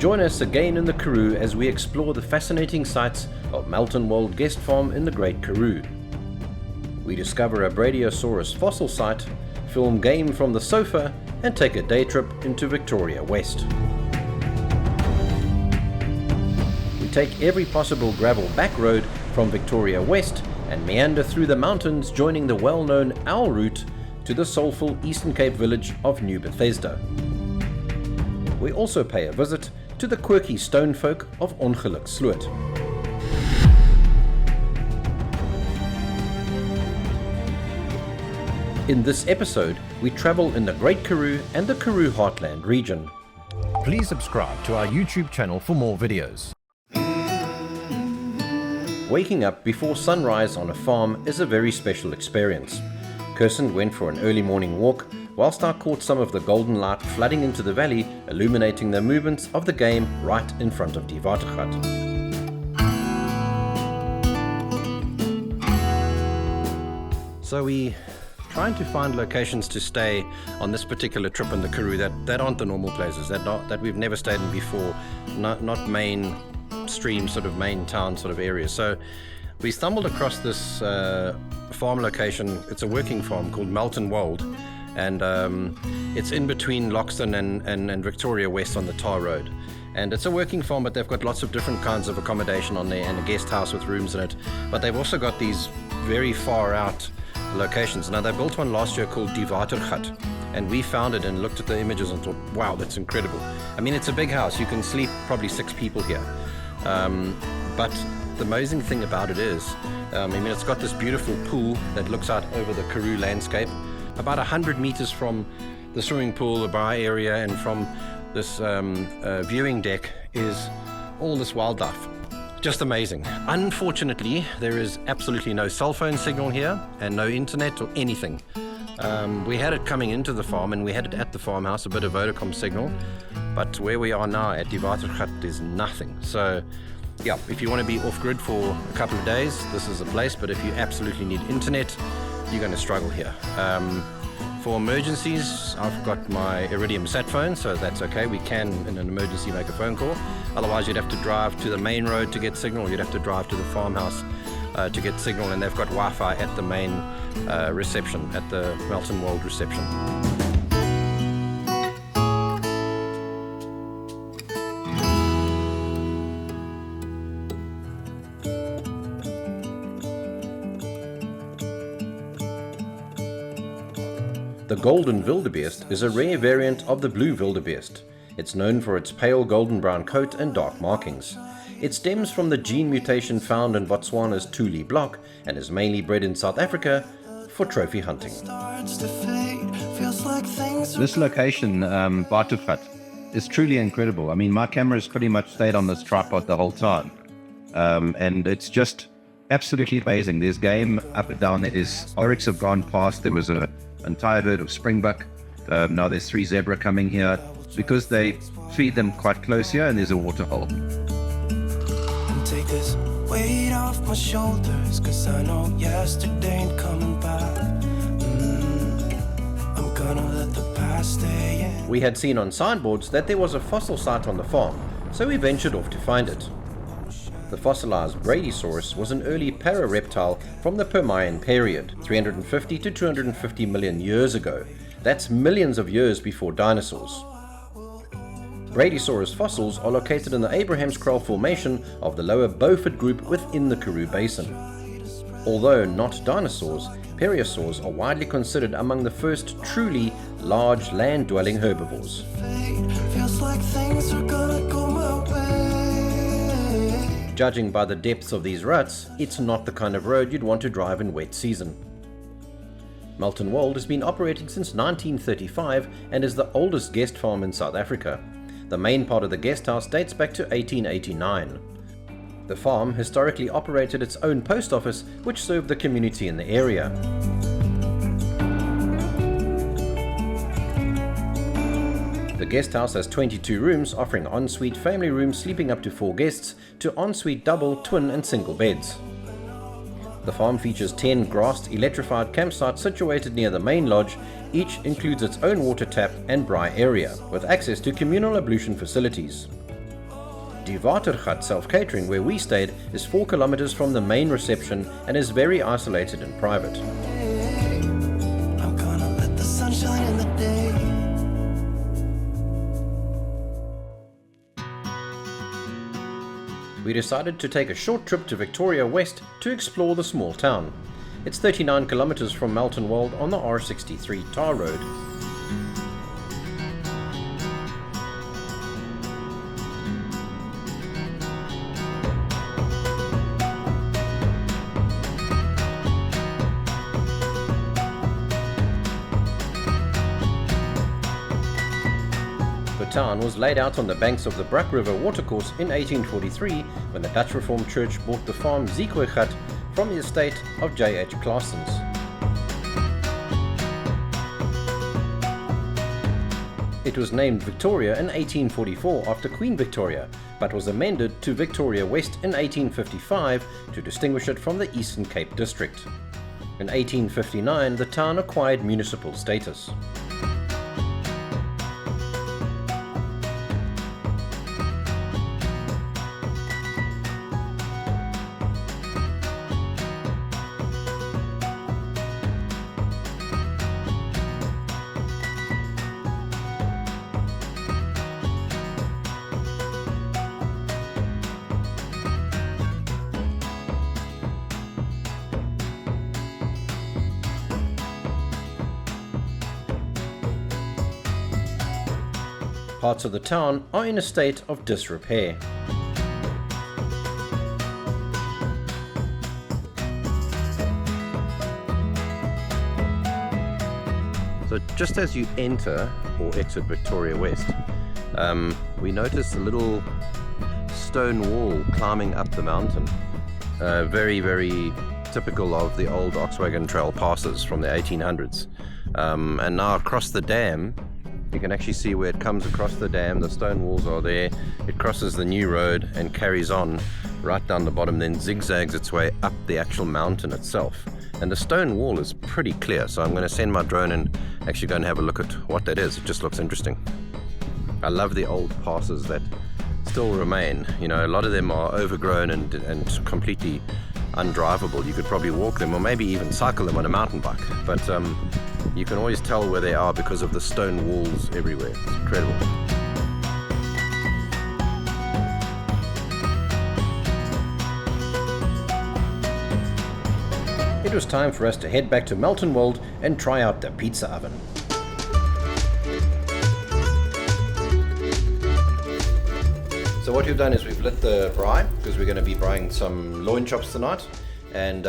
Join us again in the Karoo as we explore the fascinating sights of Melton Wold Guest Farm in the Great Karoo. We discover a Bradysaurus fossil site, film game from the sofa, and take a day trip into Victoria West. We take every possible gravel back road from Victoria West and meander through the mountains, joining the well-known Owl Route to the soulful Eastern Cape village of Nieu-Bethesda. We also pay a visit to the quirky stone folk of Ongelukssloot. In this episode, we travel in the Great Karoo and the Karoo Heartland region. Please subscribe to our YouTube channel for more videos. Waking up before sunrise on a farm is a very special experience. Kirsten went for an early morning walk, whilst I caught some of the golden light flooding into the valley, illuminating the movements of the game right in front of die Watergat. So we trying to find locations to stay on this particular trip in the Karoo that aren't the normal places, that we've never stayed in before, not main stream, sort of main town sort of areas. So we stumbled across this farm location. It's a working farm called Melton Wold, and it's in between Loxton and Victoria West on the tar road. And it's a working farm, but they've got lots of different kinds of accommodation on there, and a guest house with rooms in it. But they've also got these very far out locations. Now, they built one last year called Die Watergat, and we found it and looked at the images and thought, wow, that's incredible. I mean, it's a big house. You can sleep probably 6 people here. But the amazing thing about it is, it's got this beautiful pool that looks out over the Karoo landscape. About 100 meters from the swimming pool, the bar area, and from this viewing deck is all this wildlife. Just amazing. Unfortunately, there is absolutely no cell phone signal here and no internet or anything. We had it coming into the farm, and we had it at the farmhouse, a bit of Vodacom signal, but where we are now at Die Watergat, there's nothing. So yeah, if you want to be off-grid for a couple of days, this is a place, but if you absolutely need internet, you're going to struggle here. For emergencies, I've got my Iridium sat phone, so that's okay. We can, in an emergency, make a phone call. Otherwise, you'd have to drive to the main road to get signal. You'd have to drive to the farmhouse to get signal, and they've got Wi-Fi at the main reception, at the Melton Wold reception. The golden wildebeest is a rare variant of the blue wildebeest. It's known for its pale golden brown coat and dark markings. It stems from the gene mutation found in Botswana's Thule block and is mainly bred in South Africa for trophy hunting. This location, Watergat, is truly incredible. I mean, my camera's pretty much stayed on this tripod the whole time. And it's just absolutely amazing. There's game up and down. There is oryx have gone past. There was a entire herd of springbuck. Now there's 3 zebra coming here because they feed them quite close here, and there's a water hole. And take this weight off my shoulders, 'cause I know yesterday ain't coming back. I'm gonna let the past stay in. We had seen on signboards that there was a fossil site on the farm, so we ventured off to find it. The fossilized Bradysaurus was an early parareptile from the Permian period, 350 to 250 million years ago. That's millions of years before dinosaurs. Bradysaurus fossils are located in the Abraham's Kraal Formation of the lower Beaufort group within the Karoo Basin. Although not dinosaurs, plesiosaurs are widely considered among the first truly large land-dwelling herbivores. Feels like things are gonna go my way. Judging by the depths of these ruts, it's not the kind of road you'd want to drive in wet season. Melton Wold has been operating since 1935 and is the oldest guest farm in South Africa. The main part of the guest house dates back to 1889. The farm historically operated its own post office, which served the community in the area. The guest house has 22 rooms, offering ensuite family rooms sleeping up to 4 guests, to ensuite double, twin and single beds. The farm features 10 grassed electrified campsites situated near the main lodge. Each includes its own water tap and braai area, with access to communal ablution facilities. Die Watergat Self-Catering, where we stayed, is 4 kilometers from the main reception and is very isolated and private. I'm gonna let the sunshine in the day. We decided to take a short trip to Victoria West to explore the small town. It's 39 kilometers from Melton Wold on the R63 tar road. The town was laid out on the banks of the Brak River watercourse in 1843 when the Dutch Reformed Church bought the farm Ziekweggat from the estate of J.H. Claessens. It was named Victoria in 1844 after Queen Victoria, but was amended to Victoria West in 1855 to distinguish it from the Eastern Cape district. In 1859, the town acquired municipal status. Parts of the town are in a state of disrepair. So just as you enter or exit Victoria West, we notice a little stone wall climbing up the mountain. Very, very typical of the old Oxwagon Trail passes from the 1800s. And now across the dam, you can actually see where it comes across the dam. The stone walls are there. It crosses the new road and carries on right down the bottom, then zigzags its way up the actual mountain itself. And the stone wall is pretty clear, so I'm going to send my drone and actually go and have a look at what that is. It just looks interesting. I love the old passes that still remain. You know, a lot of them are overgrown and completely undrivable. You could probably walk them or maybe even cycle them on a mountain bike, but you can always tell where they are because of the stone walls everywhere. It's incredible. It was time for us to head back to Melton Wold and try out the pizza oven. So what we've done is we've lit the braai because we're going to be braaiing some loin chops tonight, and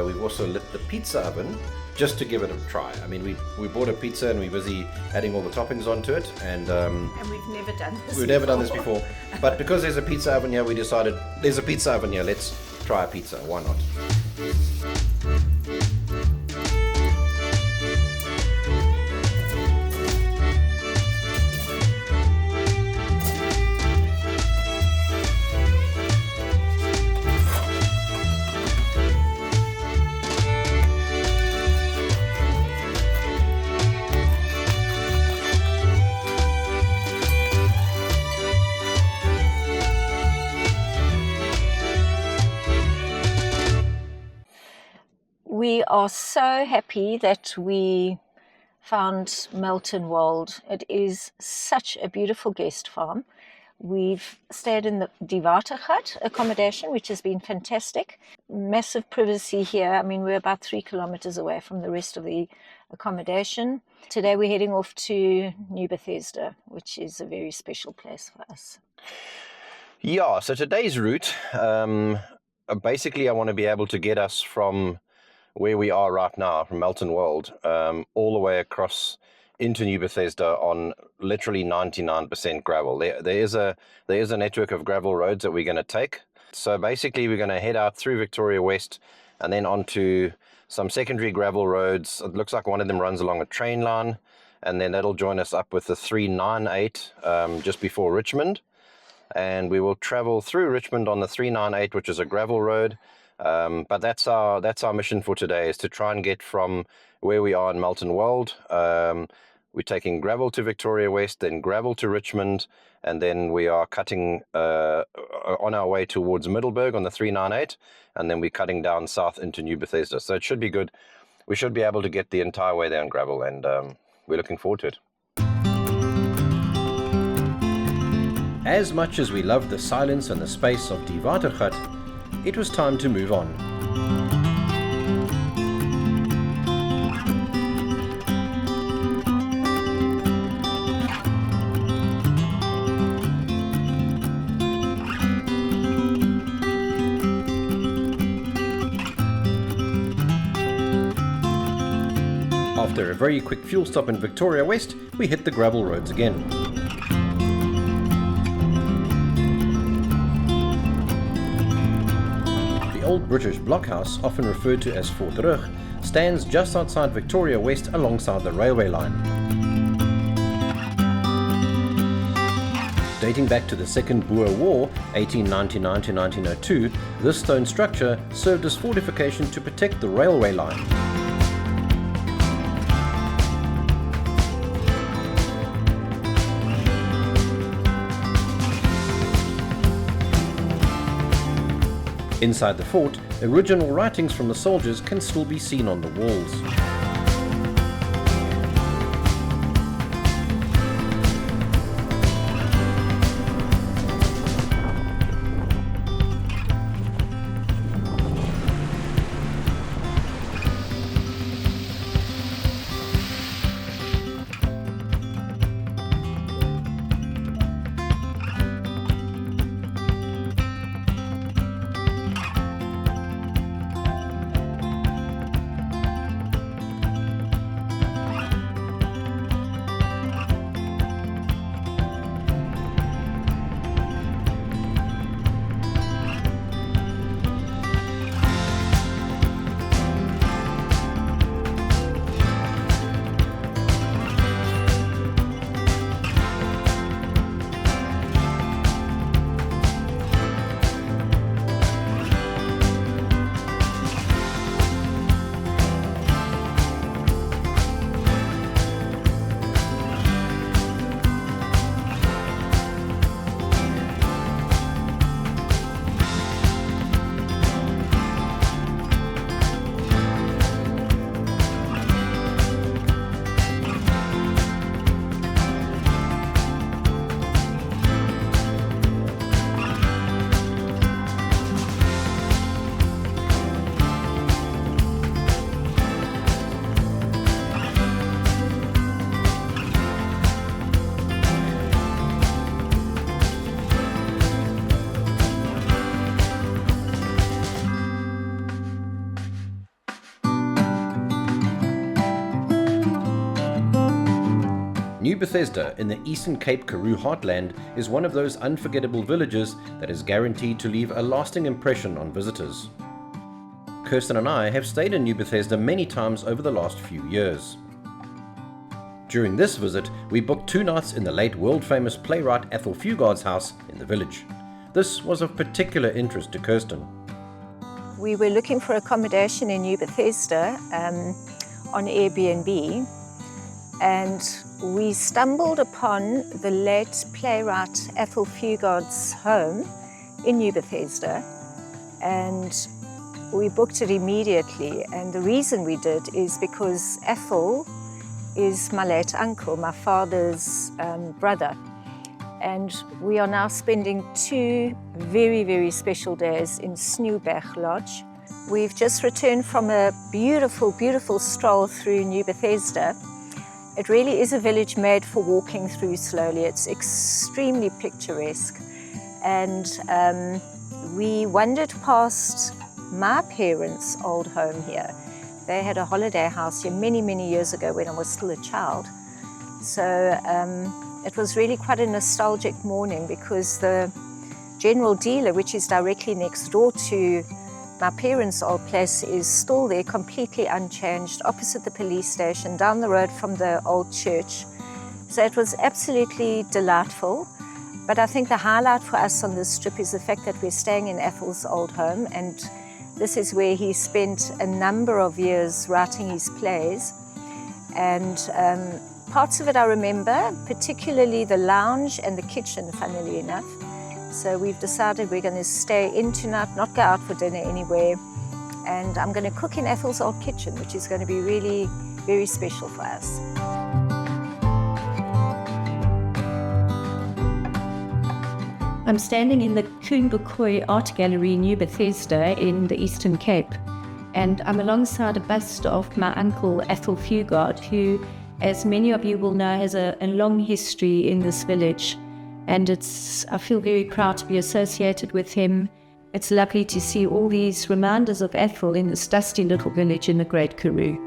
we've also lit the pizza oven just to give it a try. I mean, we bought a pizza and we're busy adding all the toppings onto it, and we've never done this. We've never done this before, but because there's a pizza oven here, we decided there's a pizza oven here. Let's try a pizza. Why not? We are so happy that we found Melton Wold. It is such a beautiful guest farm. We've stayed in the Die Watergat accommodation, which has been fantastic. Massive privacy here. I mean, we're about 3 kilometers away from the rest of the accommodation. Today we're heading off to Nieu-Bethesda, which is a very special place for us. Yeah, so today's route, basically I want to be able to get us from where we are right now, from Melton Wold, all the way across into Nieu-Bethesda on literally 99% gravel. There is a network of gravel roads that we're going to take. So basically we're going to head out through Victoria West and then onto some secondary gravel roads. It looks like one of them runs along a train line, and then that'll join us up with the 398 just before Richmond. And we will travel through Richmond on the 398, which is a gravel road. But that's our mission for today, is to try and get from where we are in Melton Wold. We're taking gravel to Victoria West, then gravel to Richmond, and then we are cutting on our way towards Middelburg on the 398, and then we're cutting down south into Nieu-Bethesda. So it should be good. We should be able to get the entire way there on gravel, and we're looking forward to it. As much as we loved the silence and the space of Die Watergat, it was time to move on. After a very quick fuel stop in Victoria West, we hit the gravel roads again. The old British blockhouse, often referred to as Fortrug, stands just outside Victoria West alongside the railway line. Dating back to the Second Boer War, 1899 to 1902, this stone structure served as fortification to protect the railway line. Inside the fort, original writings from the soldiers can still be seen on the walls. Nieu-Bethesda in the Eastern Cape Karoo Heartland is one of those unforgettable villages that is guaranteed to leave a lasting impression on visitors. Kirsten and I have stayed in Nieu-Bethesda many times over the last few years. During this visit, we booked 2 nights in the late world-famous playwright Athol Fugard's house in the village. This was of particular interest to Kirsten. We were looking for accommodation in Nieu-Bethesda on Airbnb, and we stumbled upon the late playwright Athol Fugard's home in Nieu-Bethesda, and we booked it immediately. And the reason we did is because Athol is my late uncle, my father's brother. And we are now spending 2 very, very special days in Sneeuwberg Lodge. We've just returned from a beautiful, beautiful stroll through Nieu-Bethesda. It really is a village made for walking through slowly. It's extremely picturesque. And we wandered past my parents' old home here. They had a holiday house here many, many years ago when I was still a child. So it was really quite a nostalgic morning, because the general dealer, which is directly next door to my parents' old place, is still there, completely unchanged, opposite the police station, down the road from the old church. So it was absolutely delightful. But I think the highlight for us on this trip is the fact that we're staying in Athol's old home, and this is where he spent a number of years writing his plays. And parts of it I remember, particularly the lounge and the kitchen, funnily enough. So we've decided we're going to stay in tonight, not go out for dinner anywhere. And I'm going to cook in Athol's old kitchen, which is going to be really very special for us. I'm standing in the Kumbukoi Art Gallery in Nieu-Bethesda in the Eastern Cape, and I'm alongside a bust of my uncle Athol Fugard, who, as many of you will know, has a long history in this village, and I feel very proud to be associated with him. It's lovely to see all these reminders of Athol in this dusty little village in the Great Karoo.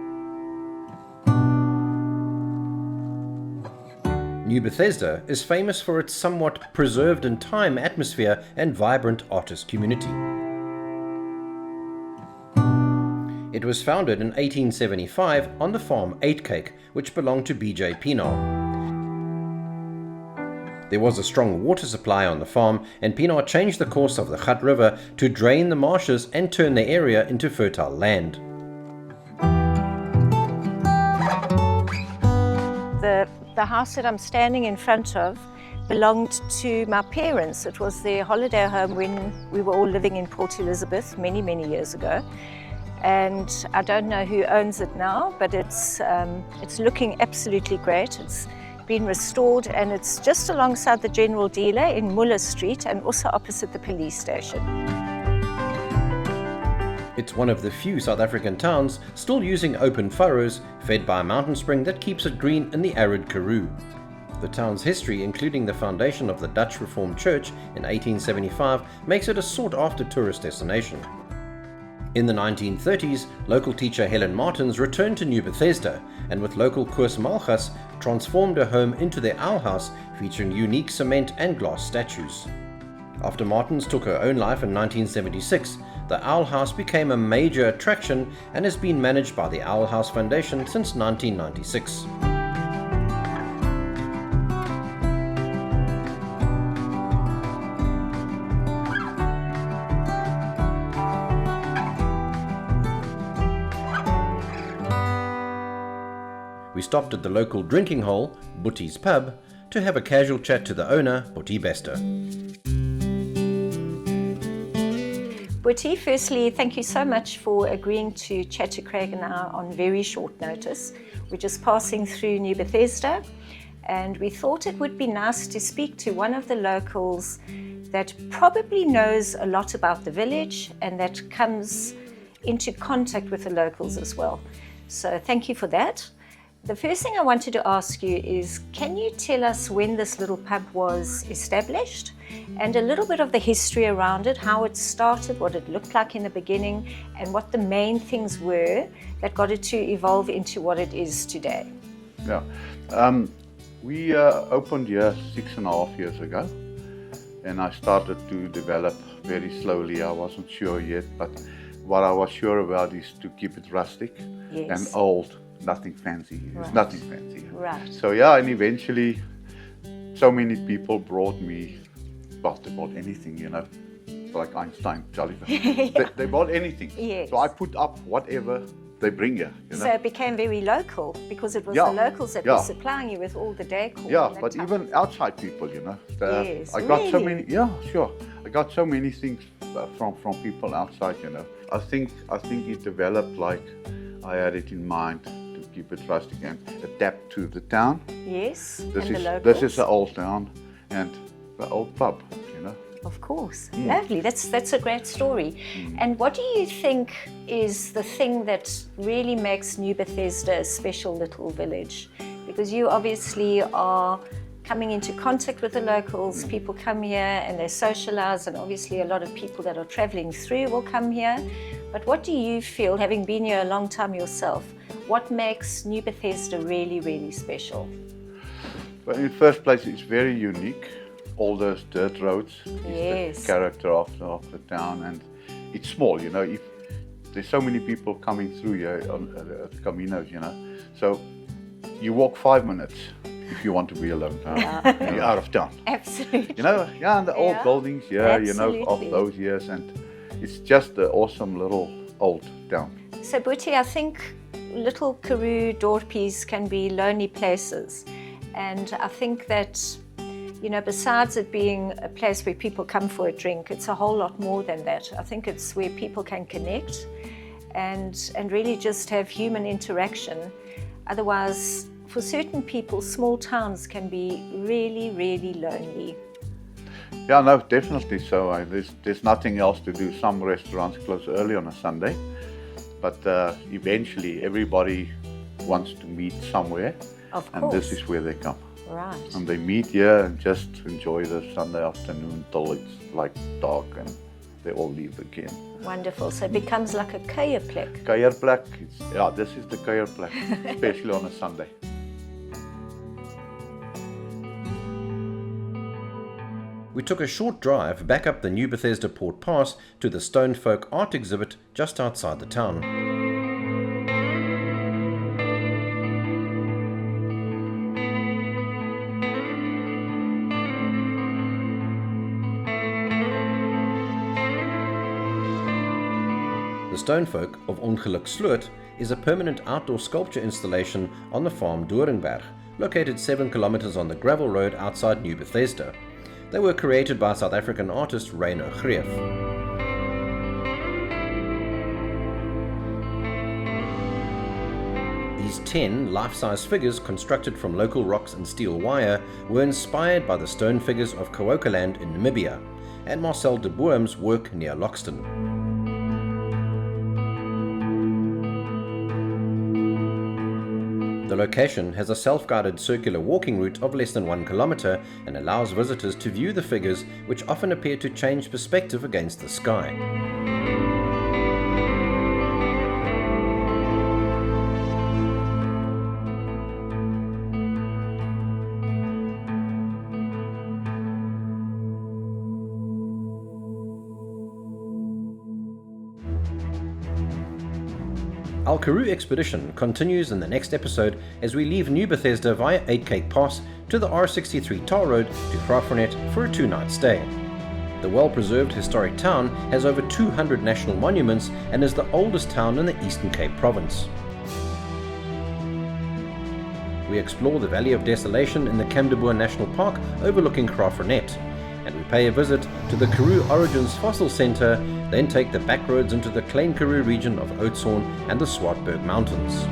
Nieu-Bethesda is famous for its somewhat preserved in time atmosphere and vibrant artist community. It was founded in 1875 on the farm 8 Cake, which belonged to B.J. Pienaar. There was a strong water supply on the farm, and Pienaar changed the course of the Gat River to drain the marshes and turn the area into fertile land. The house that I'm standing in front of belonged to my parents. It was their holiday home when we were all living in Port Elizabeth many, many years ago. And I don't know who owns it now, but it's looking absolutely great. It's been restored, and it's just alongside the general dealer in Muller Street and also opposite the police station. It's one of the few South African towns still using open furrows fed by a mountain spring that keeps it green in the arid Karoo. The town's history, including the foundation of the Dutch Reformed Church in 1875, makes it a sought-after tourist destination. In the 1930s, local teacher Helen Martins returned to Nieu-Bethesda and with local Koos Malchus transformed her home into their Owl House, featuring unique cement and glass statues. After Martins took her own life in 1976, the Owl House became a major attraction and has been managed by the Owl House Foundation since 1996. We stopped at the local drinking hole, Boetie's Pub, to have a casual chat to the owner, Boetie Bester. Boetie, firstly, thank you so much for agreeing to chat to Craig and I on very short notice. We're just passing through Nieu-Bethesda, and we thought it would be nice to speak to one of the locals that probably knows a lot about the village and that comes into contact with the locals as well. So thank you for that. The first thing I wanted to ask you is, can you tell us when this little pub was established and a little bit of the history around it, how it started, what it looked like in the beginning, and what the main things were that got it to evolve into what it is today? Yeah, we opened here 6.5 years ago, and I started to develop very slowly. I wasn't sure yet, but what I was sure about is to keep it rustic and old. Nothing fancy. Right. It's nothing fancy. Right. So yeah, and eventually, so many people brought me. Well, they bought anything, you know, like Einstein, Charlie. They bought anything. Yes. So I put up whatever they bring here. You know? So it became very local because it was the locals that were supplying you with all the decor. Yeah, but even outside people, you know. Yes. I got so many. Yeah, sure. I got so many things from people outside, you know. I think it developed like I had it in mind. Keep it rustic and adapt to the town. Yes, this and is, the locals. This is the old town and the old pub, you know. Of course, lovely. That's a great story. And what do you think is the thing that really makes Nieu-Bethesda a special little village? Because you obviously are coming into contact with the locals. People come here and they socialize, and obviously a lot of people that are traveling through will come here. But what do you feel, having been here a long time yourself, what makes Nieu-Bethesda really, really special? Well, in the first place, it's very unique. All those dirt roads is the character of the town, and it's small, you know. If there's so many people coming through here on the Caminos, you know. So you walk 5 minutes if you want to be alone. You're out of town. Absolutely. You know, and the old buildings, you know, of those years, and it's just an awesome little old town. So Boetie, I think little Karoo dorpies can be lonely places. And I think that, you know, besides it being a place where people come for a drink, it's a whole lot more than that. I think it's where people can connect and really just have human interaction. Otherwise, for certain people, small towns can be really, really lonely. Yeah, no, definitely so. There's nothing else to do. Some restaurants close early on a Sunday, but eventually everybody wants to meet somewhere. Of course. And this is where they come. Right. And they meet here and just enjoy the Sunday afternoon till it's like dark and they all leave again. Wonderful. So it becomes like a kuierplek. Kuierplek, yeah, this is the kuierplek, especially on a Sunday. We took a short drive back up the Nieu-Bethesda Port Pass to the Stone Folk art exhibit just outside the town. The Stone Folk of Ongelukssloot is a permanent outdoor sculpture installation on the farm Doringberg, located 7 kilometers on the gravel road outside Nieu-Bethesda. They were created by South African artist Reino Greef. These 10 life-size figures constructed from local rocks and steel wire were inspired by the stone figures of Kawokaland in Namibia and Marcel de Boom's work near Loxton. The location has a self-guided circular walking route of less than 1 kilometer and allows visitors to view the figures, which often appear to change perspective against the sky. Our Karoo expedition continues in the next episode as we leave Nieu-Bethesda via 8 Cake Pass to the R63 tar road to Graafrenet for a 2-night stay. The well-preserved historic town has over 200 national monuments and is the oldest town in the Eastern Cape province. We explore the Valley of Desolation in the Kamdeboer National Park overlooking Graafrenet, and we pay a visit to the Karoo Origins Fossil Centre, then take the back roads into the Klein Karoo region of Oudtshoorn and the Swartberg Mountains.